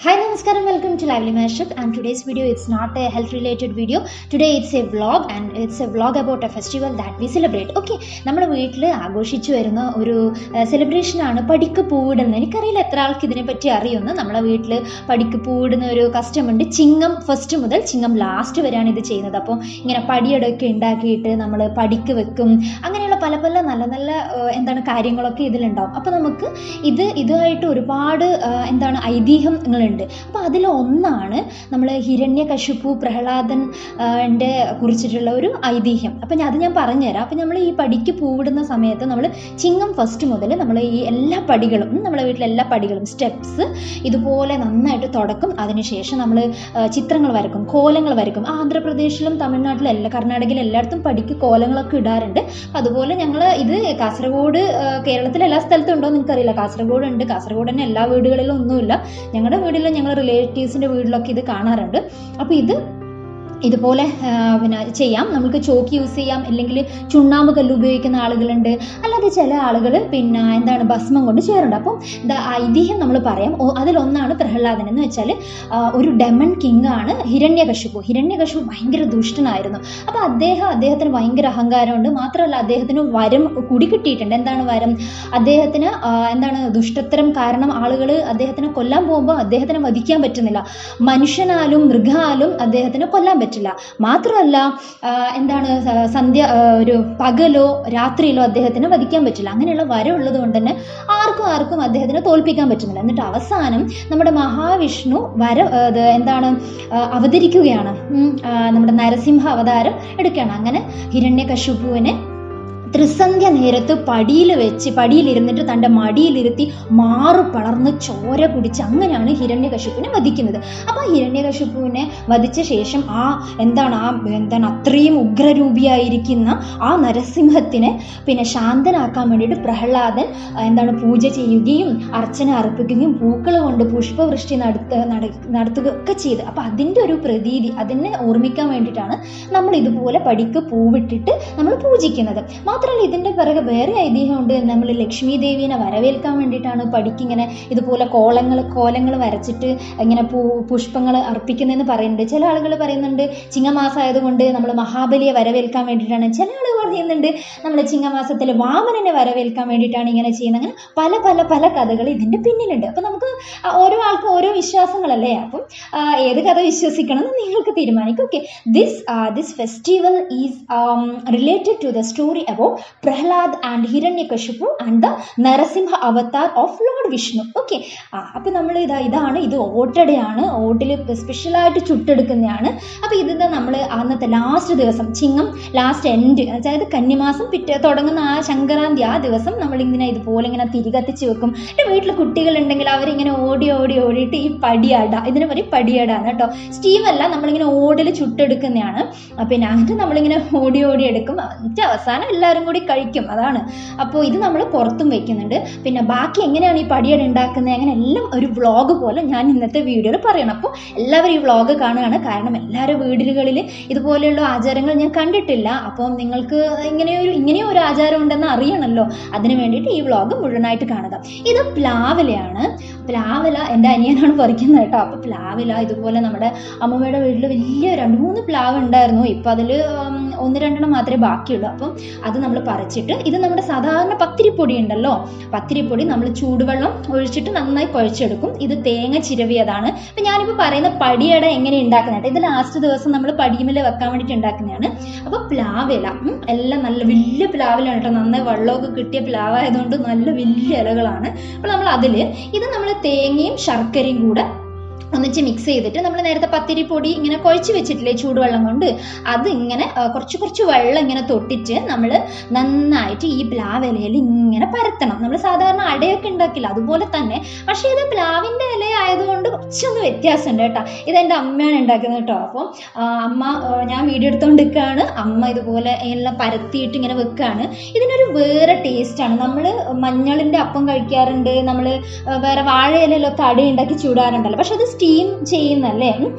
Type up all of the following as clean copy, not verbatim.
Hi Namaskaram, welcome to Lively Mashup, and today's video it's not a health related video. Today it's a vlog and it's a vlog about a festival that we celebrate. Okay, നമ്മുടെ വീട്ടിൽ ആഘോഷിച്ചു വരുന്ന ഒരു celebration ആണ് പടിക്ക് പൂവിടുന്നത്. എനിക്കറിയില്ല എത്ര ആൾക്ക് ഇതിനെപ്പറ്റി അറിയുമെന്ന്. നമ്മുടെ വീട്ടിൽ പടിക്ക് പൂവിടുന്ന ഒരു കസ്റ്റം ഉണ്ട്. ചിങ്ങം ഫസ്റ്റ് മുതൽ ചിങ്ങം ലാസ്റ്റ് വരെയാണ് ഇത് ചെയ്യുന്നത്. അപ്പോൾ ഇങ്ങനെ പടിയടൊക്കെ ഉണ്ടാക്കിയിട്ട് നമ്മൾ പടിക്ക് വെക്കും. അങ്ങനെയുള്ള പല പല നല്ല നല്ല കാര്യങ്ങളൊക്കെ ഇതിലുണ്ടാവും. അപ്പോൾ നമുക്ക് ഇതുമായിട്ട് ഒരുപാട് ഐതിഹ്യങ്ങളുണ്ട്. അപ്പോൾ അതിലൊന്നാണ് നമ്മൾ ഹിരണ്യകശിപു പ്രഹ്ലാദൻ കുറിച്ചിട്ടുള്ള ഒരു ഐതിഹ്യം. അപ്പം അത് ഞാൻ പറഞ്ഞുതരാം. അപ്പം നമ്മൾ ഈ പടിക്ക് പൂവിടുന്ന സമയത്ത് നമ്മൾ ചിങ്ങം ഫസ്റ്റ് മുതൽ നമ്മൾ ഈ എല്ലാ പടികളും നമ്മളെ വീട്ടിലെ എല്ലാ പടികളും സ്റ്റെപ്സ് ഇതുപോലെ നന്നായിട്ട് തുടക്കും. അതിനുശേഷം നമ്മൾ ചിത്രങ്ങൾ വരക്കും, കോലങ്ങൾ വരക്കും. ആന്ധ്രാപ്രദേശിലും തമിഴ്നാട്ടിലും കർണാടകയിലും എല്ലായിടത്തും പടിക്ക് കോലങ്ങളൊക്കെ ഇടാറുണ്ട്. അതുപോലെ ഞങ്ങൾ ഇത് കാസർഗോഡ്, കേരളത്തിലെ എല്ലാ സ്ഥലത്തും ഉണ്ടോ എന്ന് എനിക്കറിയില്ല. കാസർഗോഡ് ഉണ്ട്. കാസർഗോഡ് തന്നെ എല്ലാ വീടുകളിലും ഒന്നുമില്ല. ഞങ്ങളുടെ വീട്ടിലും ഞങ്ങൾ റിലേറ്റീവ്സിൻ്റെ വീട്ടിലൊക്കെ ഇത് കാണാറുണ്ട്. അപ്പോൾ ഇതുപോലെ ചെയ്യാം. നമുക്ക് ചോക്ക് യൂസ് ചെയ്യാം, അല്ലെങ്കിൽ ചുണ്ണാമ്പ് കല്ല് ഉപയോഗിക്കുന്ന ആളുകളുണ്ട്. അല്ലാതെ ചില ആളുകൾ ഭസ്മം കൊണ്ട് ചേരുന്നുണ്ട്. അപ്പം ഐതിഹ്യം നമ്മൾ പറയാം. അതിലൊന്നാണ് പ്രഹ്ലാദൻ എന്ന് വെച്ചാൽ ഒരു ഡെമൺ കിങ് ആണ് ഹിരണ്യകശിപു. ഹിരണ്യകശിപു ഭയങ്കര ദുഷ്ടനായിരുന്നു. അപ്പോൾ അദ്ദേഹത്തിന് ഭയങ്കര അഹങ്കാരമുണ്ട്. മാത്രമല്ല അദ്ദേഹത്തിന് വരം കൂടി കിട്ടിയിട്ടുണ്ട്. എന്താണ് വരം? അദ്ദേഹത്തിന് ദുഷ്ടത്തരം കാരണം ആളുകൾ അദ്ദേഹത്തിനെ കൊല്ലാൻ പോകുമ്പോൾ അദ്ദേഹത്തിനെ വധിക്കാൻ പറ്റുന്നില്ല. മനുഷ്യനാലും മൃഗാലും അദ്ദേഹത്തിനെ കൊല്ലാൻ പറ്റില്ല. മാത്രമല്ല ഒരു പകലോ രാത്രിയിലോ അദ്ദേഹത്തിന് വധിക്കാൻ പറ്റില്ല. അങ്ങനെയുള്ള വരം ഉള്ളത് കൊണ്ട് തന്നെ ആർക്കും അദ്ദേഹത്തിനെ തോൽപ്പിക്കാൻ പറ്റുന്നില്ല. എന്നിട്ട് അവസാനം നമ്മുടെ മഹാവിഷ്ണു അവതരിക്കുകയാണ്. നമ്മുടെ നരസിംഹ അവതാരം എടുക്കുകയാണ്. അങ്ങനെ ഹിരണ്യകശിപുവിനെ ത്രിസന്ധ്യ നേരത്ത് പടിയിലിരുന്നിട്ട് തൻ്റെ മടിയിലിരുത്തി മാറു പളർന്ന് ചോര കുടിച്ച് അങ്ങനെയാണ് ഹിരണ്യകശിപുവിനെ വധിക്കുന്നത്. അപ്പോൾ ഹിരണ്യകശിപുവിനെ വധിച്ച ശേഷം അത്രയും ഉഗ്രരൂപിയായിരിക്കുന്ന ആ നരസിംഹത്തിനെ ശാന്തനാക്കാൻ വേണ്ടിയിട്ട് പ്രഹ്ലാദൻ പൂജ ചെയ്യുകയും അർച്ചന അർപ്പിക്കുകയും പൂക്കൾ കൊണ്ട് പുഷ്പവൃഷ്ടി നടത്തുകയൊക്കെ ചെയ്ത്. അപ്പോൾ അതിൻ്റെ ഒരു പ്രതീതി, അതിനെ ഓർമ്മിക്കാൻ വേണ്ടിയിട്ടാണ് നമ്മൾ ഇതുപോലെ പടിക്ക് പൂവിട്ടിട്ട് നമ്മൾ പൂജിക്കുന്നത്. മാത്രമല്ല ഇതിൻ്റെ പിറകെ വേറെ ഐതിഹ്യമുണ്ട്. നമ്മൾ ലക്ഷ്മി ദേവീനെ വരവേൽക്കാൻ വേണ്ടിയിട്ടാണ് പടിക്കിങ്ങനെ ഇതുപോലെ കോലങ്ങൾ വരച്ചിട്ട് ഇങ്ങനെ പുഷ്പങ്ങൾ അർപ്പിക്കുന്നതെന്ന് പറയുന്നുണ്ട്. ചില ആളുകൾ പറയുന്നുണ്ട് ചിങ്ങമാസം ആയതുകൊണ്ട് നമ്മൾ മഹാബലിയെ വരവേൽക്കാൻ വേണ്ടിയിട്ടാണ്. ചില ആളുകൾ പറയുന്നുണ്ട് നമ്മൾ ചിങ്ങമാസത്തിൽ വാമനനെ വരവേൽക്കാൻ വേണ്ടിയിട്ടാണ് ഇങ്ങനെ ചെയ്യുന്നത്. അങ്ങനെ പല പല പല കഥകൾ ഇതിൻ്റെ പിന്നിലുണ്ട്. അപ്പം നമുക്ക് ഓരോ ആൾക്കും ഓരോ വിശ്വാസങ്ങളല്ലേ. അപ്പം ഏത് കഥ വിശ്വസിക്കണം എന്ന് നിങ്ങൾക്ക് തീരുമാനിക്കും. Okay, this festival is related to the story about Prahlad and Hiranyakashipu and the Narasimha avatar of Lord Vishnu. Okay, അപ്പോൾ നമ്മൾ ഇത് ഓട്ടടയാണ്. ഓട്ടിൽ സ്പെഷ്യലായിട്ട് ചുട്ടെടുക്കുന്നതാണ്. അപ്പോൾ നമ്മൾ അന്നത്തെ ലാസ്റ്റ് ദിവസം, ചിങ്ങം ലാസ്റ്റ് എൻഡ്, അതായത് കന്നിമാസം തുടങ്ങുന്ന ആ സംക്രാന്തി ആ ദിവസം നമ്മളിങ്ങനെ ഇതുപോലെ ഇങ്ങനെ തിരികത്തിച്ച് വെക്കും. വീട്ടിൽ കുട്ടികളുണ്ടെങ്കിൽ അവരിങ്ങനെ ഓടിയിട്ട് ഈ പടിയട, ഇതിന് പറയും പടിയടാന്ന് കേട്ടോ. സ്റ്റീമല്ല, നമ്മളിങ്ങനെ ഓടിൽ ചുട്ടെടുക്കുന്നതാണ്. എന്നിട്ട് നമ്മളിങ്ങനെ ഓടി എടുക്കും. എന്നിട്ട് അവസാനം എല്ലാവരും കൂടി കഴിക്കും. അതാണ്. അപ്പോൾ ഇത് നമ്മൾ പുറത്തും വെക്കുന്നുണ്ട്. പിന്നെ ബാക്കി എങ്ങനെയാണ് ഈ പടിയട ഉണ്ടാക്കുന്നത്, അങ്ങനെ എല്ലാം ഒരു വ്ളോഗ് പോലെ ഞാൻ ഇന്നത്തെ വീഡിയോയിൽ പറയണം. അപ്പോൾ എല്ലാവരും ഈ വ്ളോഗ് കാണുകയാണ്. കാരണം എല്ലാവരും വീടുകളിൽ ഇതുപോലെയുള്ള ആചാരങ്ങൾ ഞാൻ കണ്ടിട്ടില്ല. അപ്പം നിങ്ങൾക്ക് ഇങ്ങനെയൊരു ആചാരം ഉണ്ടെന്ന് അറിയണമല്ലോ. അതിന് വേണ്ടിയിട്ട് ഈ വ്ളോഗ് മുഴുവനായിട്ട് കാണുക. ഇത് പ്ലാവിലയാണ്. പ്ലാവില എൻ്റെ അനിയനാണ് പറിക്കുന്നത് കേട്ടോ. അപ്പോൾ പ്ലാവില ഇതുപോലെ നമ്മുടെ അമ്മമ്മയുടെ വീട്ടിൽ വലിയ 2-3 പ്ലാവ് ഉണ്ടായിരുന്നു. ഇപ്പം അതിൽ 1-2 മാത്രമേ ബാക്കിയുള്ളൂ. അപ്പം അത് നമ്മൾ പറിച്ചിട്ട്, ഇത് നമ്മുടെ സാധാരണ പത്തിരിപ്പൊടി ഉണ്ടല്ലോ, പത്തിരിപ്പൊടി നമ്മൾ ചൂടുവെള്ളം ഒഴിച്ചിട്ട് നന്നായി കുഴച്ചെടുക്കും. ഇത് തേങ്ങ ചിരവിയതാണ്. അപ്പം ഞാനിപ്പോൾ പറയുന്ന പടിയട എങ്ങനെ ഉണ്ടാക്കുന്നത്, ഇത് ലാസ്റ്റ് ദിവസം നമ്മൾ പടിയുമിൽ വെക്കാൻ വേണ്ടിയിട്ട് ഉണ്ടാക്കുന്നതാണ്. അപ്പോൾ പ്ലാവില എല്ലാം നല്ല വലിയ പ്ലാവിലാണ് കേട്ടോ. നന്നായി വെള്ളമൊക്കെ കിട്ടിയ പ്ലാവായതുകൊണ്ട് നല്ല വലിയ ഇലകളാണ്. അപ്പോൾ നമ്മൾ നമ്മൾ തേങ്ങയും ശർക്കരയും കൂടെ ഒന്നിച്ച് മിക്സ് ചെയ്തിട്ട് നമ്മൾ നേരത്തെ പത്തിരിപ്പൊടി ഇങ്ങനെ കുഴച്ച് വെച്ചിട്ടില്ലേ ചൂടുവെള്ളം കൊണ്ട്, അതിങ്ങനെ കുറച്ച് വെള്ളം ഇങ്ങനെ തൊട്ടിട്ട് നമ്മൾ നന്നായിട്ട് ഈ പ്ലാവിലയിൽ ഇങ്ങനെ പരത്തണം. നമ്മൾ സാധാരണ അടയൊക്കെ ഉണ്ടാക്കില്ല അതുപോലെ തന്നെ. പക്ഷേ ഇത് പ്ലാവിൻ്റെ ഇല ആയതുകൊണ്ട് കുറച്ചൊന്ന് വ്യത്യാസമുണ്ട് കേട്ടോ. ഇതെൻ്റെ അമ്മയാണ് ഉണ്ടാക്കുന്നത് കേട്ടോ. അപ്പം ഞാൻ വീഡിയോ എടുത്തുകൊണ്ട് നിൽക്കുകയാണ്. അമ്മ ഇതുപോലെ എല്ലാം പരത്തിയിട്ട് ഇങ്ങനെ വെക്കുകയാണ്. ഇതിനൊരു വേറെ ടേസ്റ്റാണ്. നമ്മൾ മഞ്ഞളിൻ്റെ അപ്പം കഴിക്കാറുണ്ട്, നമ്മൾ വേറെ വാഴയിലൊക്കെ അട ഉണ്ടാക്കി ചൂടാറുണ്ടല്ലോ. പക്ഷെ അത് സ്റ്റീം ചെയ്യുന്നല്ലേ,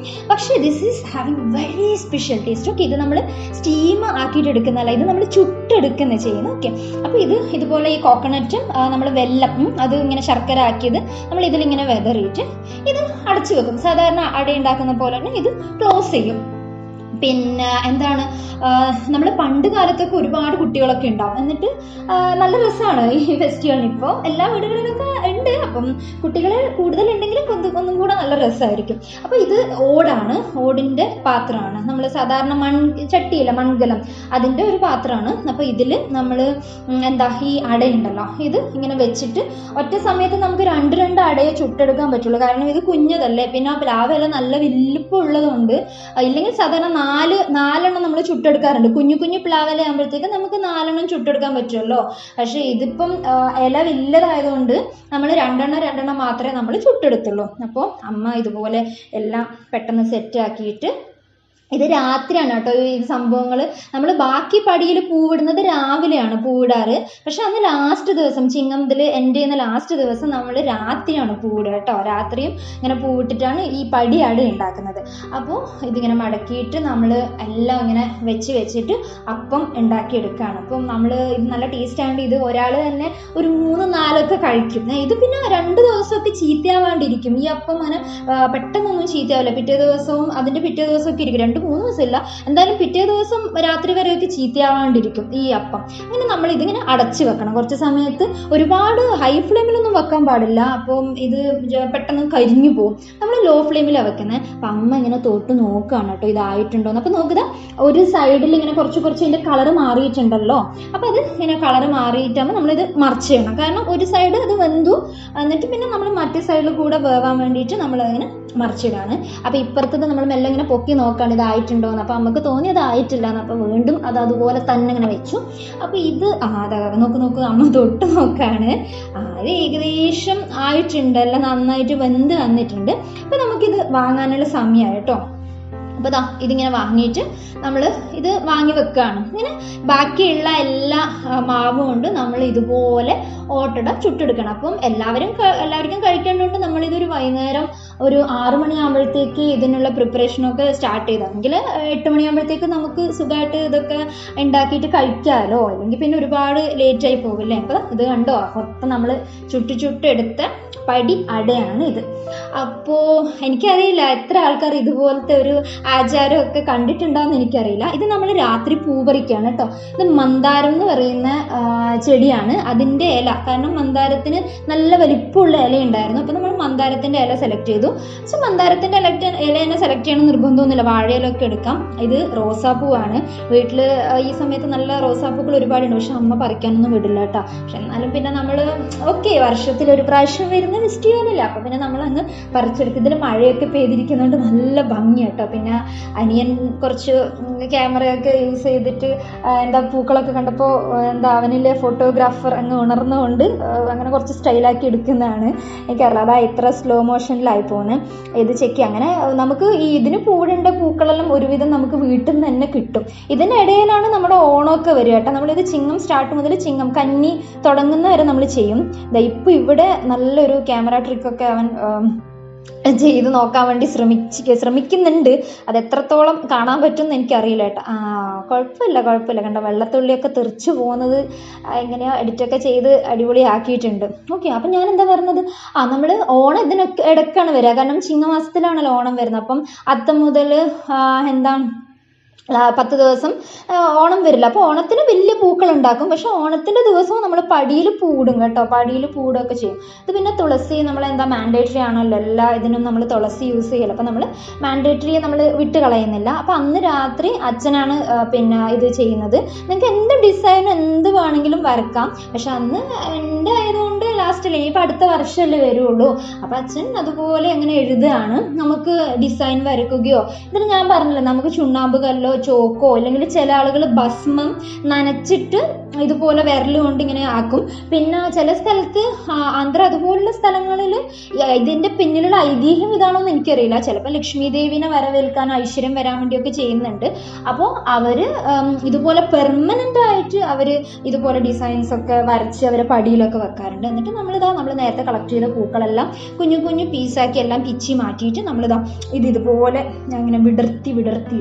പക്ഷേ this is having very special taste. Okay, ഇത് നമ്മൾ സ്റ്റീം ആക്കിയിട്ട് എടുക്കുന്നതല്ല, ഇത് നമ്മൾ ചുട്ടെടുക്കുന്ന ചെയ്യുന്നത്. ഓക്കെ, അപ്പോൾ ഇതുപോലെ ഈ കോക്കനറ്റും നമ്മൾ വെല്ലം അത് ഇങ്ങനെ ശർക്കര ആക്കിയത് നമ്മൾ ഇതിലിങ്ങനെ വെതറിയിട്ട് ഇത് അടച്ചു വെക്കും. സാധാരണ അട ഉണ്ടാക്കുന്ന പോലെ തന്നെ ഇത് ക്ലോസ് ചെയ്യും. പിന്നെ എന്താണ്, നമ്മൾ പണ്ട് കാലത്തൊക്കെ ഒരുപാട് കുട്ടികളൊക്കെ ഉണ്ടാവും, എന്നിട്ട് നല്ല രസമാണ് ഈ ഫെസ്റ്റിവലിന്. ഇപ്പോൾ എല്ലാ വീടുകളിലൊക്കെ ഉണ്ട്, അപ്പം കുട്ടികൾ കൂടുതലുണ്ടെങ്കിലും ഒന്നും കൂടെ നല്ല രസമായിരിക്കും. അപ്പോൾ ഇത് ഓടാണ്, ഓടിൻ്റെ പാത്രമാണ്, നമ്മൾ സാധാരണ ചട്ടിയില്ല മൺകലം, അതിൻ്റെ ഒരു പാത്രമാണ്. അപ്പോൾ ഇതിൽ നമ്മൾ ഈ അടയുണ്ടല്ലോ ഇത് ഇങ്ങനെ വെച്ചിട്ട് ഒറ്റ സമയത്ത് നമുക്ക് രണ്ട് അടയെ ചുട്ടെടുക്കാൻ പറ്റുള്ളൂ. കാരണം ഇത് കുഞ്ഞതല്ലേ, പിന്നെ ആ പ്ലാവില നല്ല വലിപ്പമുള്ളതുകൊണ്ട്, ഇല്ലെങ്കിൽ സാധാരണ നാലെണ്ണം നമ്മൾ ചുട്ടെടുക്കാറുണ്ട്. കുഞ്ഞു പ്ലാവില ആകുമ്പോഴത്തേക്ക് നമുക്ക് 4 ചുട്ടെടുക്കാൻ പറ്റുമല്ലോ. പക്ഷേ ഇതിപ്പം ഇല വലുതായതുകൊണ്ട് നമ്മൾ രണ്ടെണ്ണം മാത്രമേ നമ്മൾ ചുട്ടെടുത്തുള്ളൂ. അപ്പോൾ അമ്മ ഇതുപോലെ എല്ലാം പെട്ടെന്ന് സെറ്റാക്കിയിട്ട്, ഇത് രാത്രിയാണ് കേട്ടോ ഈ സംഭവങ്ങൾ. നമ്മൾ ബാക്കി പടിയിൽ പൂവിടുന്നത് രാവിലെയാണ് പൂവിടാറ്, പക്ഷെ അന്ന് ലാസ്റ്റ് ദിവസം ചിങ്ങത്തിൽ എൻ്റെ ചെയ്യുന്ന ലാസ്റ്റ് ദിവസം നമ്മൾ രാത്രിയാണ് പൂവിടുക കേട്ടോ. രാത്രിയും ഇങ്ങനെ പൂവിട്ടിട്ടാണ് ഈ പടി അട ഉണ്ടാക്കുന്നത്. അപ്പോൾ ഇതിങ്ങനെ മടക്കിയിട്ട് നമ്മൾ എല്ലാം ഇങ്ങനെ വെച്ചിട്ട് അപ്പം ഉണ്ടാക്കിയെടുക്കുകയാണ്. അപ്പം നമ്മൾ ഇത് നല്ല ടേസ്റ്റ് ആയതുകൊണ്ട് ഇത് ഒരാൾ തന്നെ ഒരു 3-4 കഴിക്കും. ഇത് പിന്നെ 2 ദിവസമൊക്കെ ചീത്തയാവാണ്ടിരിക്കും. ഈ അപ്പം അങ്ങനെ പെട്ടെന്നൊന്നും ചീത്തയാവില്ല. പിറ്റേ ദിവസവും അതിൻ്റെ പിറ്റേ ദിവസമൊക്കെ ഇരിക്കും. 2-3 ദിവസമില്ല, എന്തായാലും പിറ്റേ ദിവസം രാത്രി വരെയൊക്കെ ചീത്തയാവാണ്ടിരിക്കും ഈ അപ്പം. അങ്ങനെ നമ്മൾ ഇതിങ്ങനെ അടച്ചു വെക്കണം കുറച്ച് സമയത്ത്. ഒരുപാട് ഹൈ ഫ്ലെയിമിലൊന്നും വെക്കാൻ പാടില്ല, അപ്പം ഇത് പെട്ടെന്ന് കരിഞ്ഞു പോകും. നമ്മൾ ലോ ഫ്ലെയിമിലാണ് വെക്കുന്നത്. അപ്പം അമ്മ ഇങ്ങനെ തൊട്ട് നോക്കുകയാണ് കേട്ടോ ഇതായിട്ടുണ്ടോന്ന്. അപ്പം നോക്കുക, ഒരു സൈഡിൽ ഇങ്ങനെ കുറച്ച് ഇതിൻ്റെ കളറ് മാറിയിട്ടുണ്ടല്ലോ. അപ്പം അത് ഇങ്ങനെ കളറ് മാറിയിട്ടാകുമ്പോൾ നമ്മളിത് മറിച്ച് ചെയ്യണം. കാരണം ഒരു സൈഡ് അത് വെന്തു, എന്നിട്ട് പിന്നെ നമ്മൾ മറ്റേ സൈഡിൽ കൂടെ വേവാൻ വേണ്ടിയിട്ട് നമ്മളതിങ്ങനെ മറിച്ചിടാണ്. അപ്പോൾ ഇപ്പുറത്തത് നമ്മൾ മെല്ലെ ഇങ്ങനെ പൊക്കി നോക്കുകയാണ് ഇതായിട്ടുണ്ടോയെന്ന്. അപ്പോൾ നമുക്ക് തോന്നി അതായിട്ടില്ല എന്ന്. അപ്പോൾ വീണ്ടും അത് അതുപോലെ തന്നെ ഇങ്ങനെ വെച്ചു. അപ്പോൾ ഇത് നോക്ക് അമ്മ തൊട്ട് നോക്കുകയാണ്. അത് ഏകദേശം ആയിട്ടുണ്ട്, എല്ലാം നന്നായിട്ട് വെന്ത് വന്നിട്ടുണ്ട്. അപ്പോൾ നമുക്കിത് വാങ്ങാനുള്ള സമയമായി കേട്ടോ. അപ്പോൾ ഇതിങ്ങനെ വാങ്ങിയിട്ട് നമ്മൾ ഇത് വാങ്ങി വെക്കുകയാണ്. ഇങ്ങനെ ബാക്കിയുള്ള എല്ലാ മാവും കൊണ്ട് നമ്മൾ ഇതുപോലെ ഓട്ടട ചുട്ടെടുക്കണം. അപ്പം എല്ലാവർക്കും കഴിക്കേണ്ടതുകൊണ്ട് നമ്മളിതൊരു വൈകുന്നേരം ഒരു 6 മണിയാകുമ്പോഴത്തേക്ക് ഇതിനുള്ള പ്രിപ്പറേഷനൊക്കെ സ്റ്റാർട്ട് ചെയ്തെങ്കിൽ 8 മണിയാകുമ്പോഴത്തേക്ക് നമുക്ക് സുഖമായിട്ട് ഇതൊക്കെ ഉണ്ടാക്കിയിട്ട് കഴിക്കാമല്ലോ. അല്ലെങ്കിൽ പിന്നെ ഒരുപാട് ലേറ്റായി പോകില്ലേ. അപ്പോൾ ഇത് കണ്ടോ, മൊത്തം നമ്മൾ ചുട്ടെടുത്ത പടി അടയാണ് ഇത്. അപ്പോൾ എനിക്കറിയില്ല എത്ര ആൾക്കാർ ഇതുപോലത്തെ ഒരു ആചാരമൊക്കെ കണ്ടിട്ടുണ്ടോയെന്ന് എനിക്കറിയില്ല. ഇത് നമ്മൾ രാത്രി പൂ പറിക്കുകയാണ് കേട്ടോ. ഇത് മന്ദാരം എന്ന് പറയുന്ന ചെടിയാണ്. അതിൻ്റെ ഇല, കാരണം മന്ദാരത്തിന് നല്ല വലിപ്പമുള്ള ഇല ഉണ്ടായിരുന്നു. അപ്പോൾ നമ്മൾ മന്ദാരത്തിൻ്റെ ഇല സെലക്ട് ചെയ്തു. പക്ഷെ മന്ദാരത്തിൻ്റെ ഇല തന്നെ സെലക്ട് ചെയ്യണം നിർബന്ധമൊന്നുമില്ല, വാഴയിലൊക്കെ എടുക്കാം. ഇത് റോസാപ്പൂവാണ്. വീട്ടിൽ ഈ സമയത്ത് നല്ല റോസാപ്പൂക്കൾ ഒരുപാടുണ്ട്, പക്ഷെ അമ്മ പറിക്കാനൊന്നും വിടില്ല കേട്ടോ. പക്ഷെ എന്നാലും പിന്നെ നമ്മൾ വർഷത്തിൽ ഒരു പ്രാവശ്യം വരുന്ന ഫെസ്റ്റിവലല്ല, അപ്പോൾ പിന്നെ നമ്മൾ അങ്ങ് പറിച്ചെടുക്കും. ഇതിൽ മഴയൊക്കെ പെയ്തിരിക്കുന്നതുകൊണ്ട് നല്ല ഭംഗി കേട്ടോ. പിന്നെ അനിയൻ കുറച്ച് ക്യാമറയൊക്കെ യൂസ് ചെയ്തിട്ട് പൂക്കളൊക്കെ കണ്ടപ്പോൾ അവനിലെ ഫോട്ടോഗ്രാഫർ അങ്ങ് ഉണർന്നുകൊണ്ട് അങ്ങനെ കുറച്ച് സ്റ്റൈലാക്കി എടുക്കുന്നതാണ്. എനിക്കറിയില്ല അതാ ഇത്ര സ്ലോ മോഷനിലായി പോകുന്നത്. ഇത് ചെക്കി അങ്ങനെ നമുക്ക് ഇതിന് പൂടേണ്ട പൂക്കളെല്ലാം ഒരുവിധം നമുക്ക് വീട്ടിൽ നിന്ന് തന്നെ കിട്ടും. ഇതിനിടയിലാണ് നമ്മുടെ ഓണമൊക്കെ വരിക കേട്ടോ. നമ്മളിത് ചിങ്ങം സ്റ്റാർട്ട് മുതൽ ചിങ്ങം കന്നി തുടങ്ങുന്ന വരെ നമ്മൾ ചെയ്യും. ഇപ്പം ഇവിടെ നല്ലൊരു ക്യാമറ ട്രിക്കൊക്കെ അവൻ ചെയ്ത് നോക്കാൻ വേണ്ടി ശ്രമിക്കുന്നുണ്ട്. അത് എത്രത്തോളം കാണാൻ പറ്റുമെന്ന് എനിക്കറിയില്ല കേട്ടോ. കുഴപ്പമില്ല കണ്ടോ, വെള്ളത്തുള്ളിയൊക്കെ തെറിച്ചു പോകുന്നത് എങ്ങനെയോ എഡിറ്റൊക്കെ ചെയ്ത് അടിപൊളിയാക്കിയിട്ടുണ്ട്. ഓക്കെ, അപ്പം ഞാൻ എന്താ പറഞ്ഞത്, നമ്മൾ ഓണം ഇതിനൊക്കെ ഇടയ്ക്കാണ് വരിക. കാരണം ചിങ്ങമാസത്തിലാണല്ലോ ഓണം വരുന്നത്. അപ്പം അത്തം മുതൽ 10 ദിവസം ഓണം വരില്ല. അപ്പോൾ ഓണത്തിന് വലിയ പൂക്കൾ ഉണ്ടാക്കും. പക്ഷെ ഓണത്തിൻ്റെ ദിവസവും നമ്മൾ പടിയിൽ പൂടും കേട്ടോ. പടിയിൽ പൂടുകയൊക്കെ ചെയ്യും. ഇത് പിന്നെ തുളസി മാൻഡേറ്ററി ആണല്ലോ, എല്ലാ ഇതിനും നമ്മൾ തുളസി യൂസ് ചെയ്യല്ലോ. അപ്പോൾ നമ്മൾ മാൻഡേറ്ററി നമ്മൾ വിട്ട് കളയുന്നില്ല. അപ്പോൾ അന്ന് രാത്രി അച്ഛനാണ് പിന്നെ ഇത് ചെയ്യുന്നത്. നിങ്ങൾക്ക് എന്ത് ഡിസൈൻ എന്ത് വേണമെങ്കിലും വരക്കാം. പക്ഷെ അന്ന് എൻ്റെ ആയതുകൊണ്ട് ലാസ്റ്റിൽ ഇനിയിപ്പോൾ അടുത്ത വർഷമല്ലേ വരുള്ളൂ. അപ്പോൾ അച്ഛൻ അതുപോലെ അങ്ങനെ എഴുതുകയാണ്. നമുക്ക് ഡിസൈൻ വരയ്ക്കുകയോ, ഇതിന് ഞാൻ പറഞ്ഞില്ല, നമുക്ക് ചുണ്ണാമ്പ് കല്ലോ ചോക്കോ അല്ലെങ്കിൽ ചില ആളുകൾ ഭസ്മം നനച്ചിട്ട് ഇതുപോലെ വിരൽ കൊണ്ട് ഇങ്ങനെ ആക്കും. പിന്നെ ചില സ്ഥലത്ത് ആന്ധ്ര അതുപോലുള്ള സ്ഥലങ്ങളിൽ ഇതിൻ്റെ പിന്നിലുള്ള ഐതിഹ്യം ഇതാണോ എന്ന് എനിക്കറിയില്ല. ചിലപ്പോൾ ലക്ഷ്മി ദേവിനെ വരവേൽക്കാൻ ഐശ്വര്യം വരാൻ വേണ്ടിയൊക്കെ ചെയ്യുന്നുണ്ട്. അപ്പോൾ അവർ ഇതുപോലെ പെർമനൻ്റ് ആയിട്ട് അവർ ഇതുപോലെ ഡിസൈൻസ് ഒക്കെ വരച്ച് അവരെ പടിയിലൊക്കെ വെക്കാറുണ്ട്. എന്നിട്ട് നമ്മൾ നേരത്തെ കളക്ട് ചെയ്ത പൂക്കളെല്ലാം കുഞ്ഞു കുഞ്ഞു പീസാക്കി എല്ലാം പിച്ചി മാറ്റിയിട്ട് നമ്മളിതാ ഇതുപോലെ അങ്ങനെ വിടർത്തി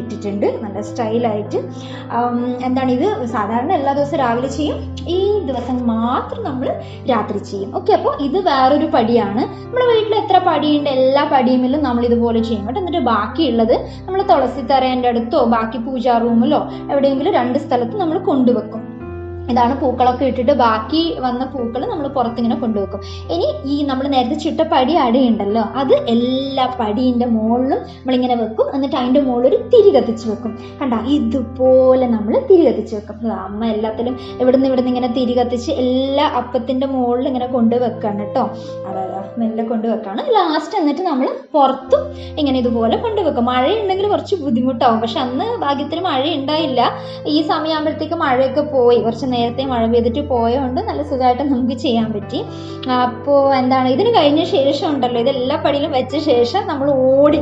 ഇട്ടിട്ടുണ്ട് നല്ല സ്റ്റൈലായിട്ട്. എന്താണ് ഇത് സാധാരണ എല്ലാ ദിവസവും രാവിലെ ചെയ്യും, ഈ ദിവസം മാത്രം നമ്മൾ രാത്രി ചെയ്യും. ഓക്കെ, അപ്പോൾ ഇത് വേറൊരു പടിയാണ്. നമ്മുടെ വീട്ടിൽ എത്ര പടിയുണ്ട് എല്ലാ പടിയുമിലും നമ്മൾ ഇതുപോലെ ചെയ്യും കേട്ടോ. എന്നിട്ട് ബാക്കിയുള്ളത് നമ്മൾ തുളസി തറേൻ്റെ അടുത്തോ ബാക്കി പൂജാ റൂമിലോ എവിടെയെങ്കിലും 2 സ്ഥലത്ത് നമ്മൾ കൊണ്ടുവെക്കും. ഇതാണ് പൂക്കളൊക്കെ ഇട്ടിട്ട് ബാക്കി വന്ന പൂക്കൾ നമ്മൾ പുറത്തിങ്ങനെ കൊണ്ടുവെക്കും. ഇനി ഈ നമ്മൾ നേരത്തെ ചുട്ട പടി അടയുണ്ടല്ലോ, അത് എല്ലാ പടീൻ്റെ മുകളിലും നമ്മളിങ്ങനെ വെക്കും. എന്നിട്ട് അതിൻ്റെ മുകളിൽ ഒരു തിരി കത്തിച്ച് വെക്കും. കണ്ട, ഇതുപോലെ നമ്മൾ തിരി കത്തിച്ച് വെക്കും. അമ്മ എല്ലാത്തിലും ഇവിടുന്ന് ഇങ്ങനെ തിരി കത്തിച്ച് എല്ലാ അപ്പത്തിൻ്റെ മുകളിൽ ഇങ്ങനെ കൊണ്ടുവെക്കാണ് കേട്ടോ. അതായത് മെല്ലെ കൊണ്ടുവെക്കാണ്. ലാസ്റ്റ് എന്നിട്ട് നമ്മൾ പുറത്തും ഇങ്ങനെ ഇതുപോലെ കൊണ്ടുവെക്കും. മഴയുണ്ടെങ്കിൽ കുറച്ച് ബുദ്ധിമുട്ടാവും. പക്ഷെ അന്ന് ഭാഗ്യത്തിന് മഴ ഉണ്ടായില്ല. ഈ സമയമാകുമ്പോഴത്തേക്ക് മഴയൊക്കെ പോയി, കുറച്ച് നേരത്തെ മഴ പെയ്തിട്ട് പോയതുകൊണ്ട് നല്ല സുഖമായിട്ട് നമുക്ക് ചെയ്യാൻ പറ്റി. അപ്പോൾ എന്താണ് ഇതിന് കഴിഞ്ഞ ശേഷം ഉണ്ടല്ലോ, ഇതെല്ലാ പടിയിലും വെച്ച ശേഷം നമ്മൾ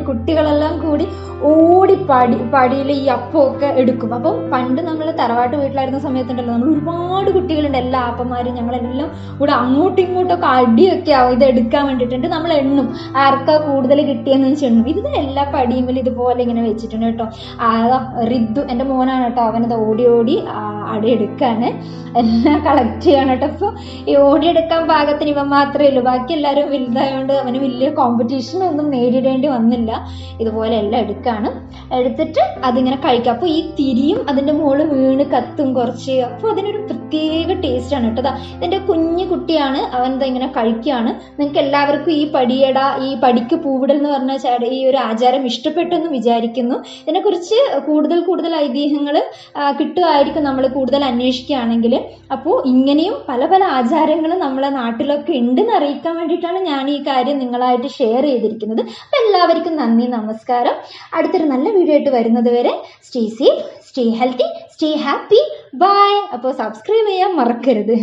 കുട്ടികളെല്ലാം കൂടി പടിയിൽ ഈ അപ്പമൊക്കെ എടുക്കും. അപ്പം പണ്ട് നമ്മൾ തറവാട്ട് വീട്ടിലായിരുന്ന സമയത്തുണ്ടല്ലോ, നമ്മൾ ഒരുപാട് കുട്ടികളുണ്ട്, എല്ലാ ആപ്പന്മാരും ഞങ്ങളെല്ലാം കൂടെ അങ്ങോട്ടും ഇങ്ങോട്ടൊക്കെ അടിയൊക്കെ ആവും ഇത് എടുക്കാൻ വേണ്ടിയിട്ടുണ്ട്. നമ്മൾ എണ്ണും ആർക്കാ കൂടുതൽ കിട്ടിയെന്ന് വെച്ചെണ്ണും. ഇത് എല്ലാ പടിയുമ്പോൾ ഇതുപോലെ ഇങ്ങനെ വെച്ചിട്ടുണ്ട് കേട്ടോ. റിദ്ദു എൻ്റെ മോനാണ് കേട്ടോ, അവനത് ഓടി അടയെടുക്കാണ്, എല്ലാം കളക്ട് ചെയ്യാണ് കേട്ടോ. അപ്പോൾ ഈ ഓടിയെടുക്കാൻ പാകത്തിന് ഇവൻ മാത്രമേ ഉള്ളൂ, ബാക്കി എല്ലാവരും വലുതായതുകൊണ്ട് അവന് വലിയ കോമ്പറ്റീഷനൊന്നും നേരിടേണ്ടി വന്നില്ല. ഇതുപോലെ എല്ലാം എടുത്തിട്ട് അതിങ്ങനെ കഴിക്കാം. അപ്പോൾ ഈ തിരിയും അതിൻ്റെ മുകളിൽ വീണ് കത്തും കുറച്ച്. അപ്പോൾ അതിനൊരു പ്രത്യേക ടേസ്റ്റാണ് കേട്ടോ. ഇതിൻ്റെ കുഞ്ഞു കുട്ടിയാണ്, അവൻ ഇങ്ങനെ കഴിക്കുകയാണ്. നിങ്ങൾക്ക് എല്ലാവർക്കും ഈ പടിക്ക് പൂവിടൽ എന്ന് പറഞ്ഞ ഈ ഒരു ആചാരം ഇഷ്ടപ്പെട്ടെന്ന് വിചാരിക്കുന്നു. ഇതിനെക്കുറിച്ച് കൂടുതൽ ഐതിഹ്യങ്ങൾ കിട്ടുമായിരിക്കും നമ്മൾ കൂടുതൽ അന്വേഷിക്കുകയാണെങ്കിൽ. അപ്പോൾ ഇങ്ങനെയും പല ആചാരങ്ങളും നമ്മളെ നാട്ടിലൊക്കെ ഉണ്ടെന്ന് അറിയിക്കാൻ വേണ്ടിയിട്ടാണ് ഞാൻ ഈ കാര്യം നിങ്ങളായിട്ട് ഷെയർ ചെയ്തിരിക്കുന്നത്. അപ്പോൾ എല്ലാവർക്കും നന്ദി, നമസ്കാരം. അടുത്തൊരു നല്ല വീഡിയോ ആയിട്ട് വരുന്നത് വരെ stay safe, stay healthy, stay happy, bye. അപ്പോൾ സബ്സ്ക്രൈബ് ചെയ്യാൻ മറക്കരുത്.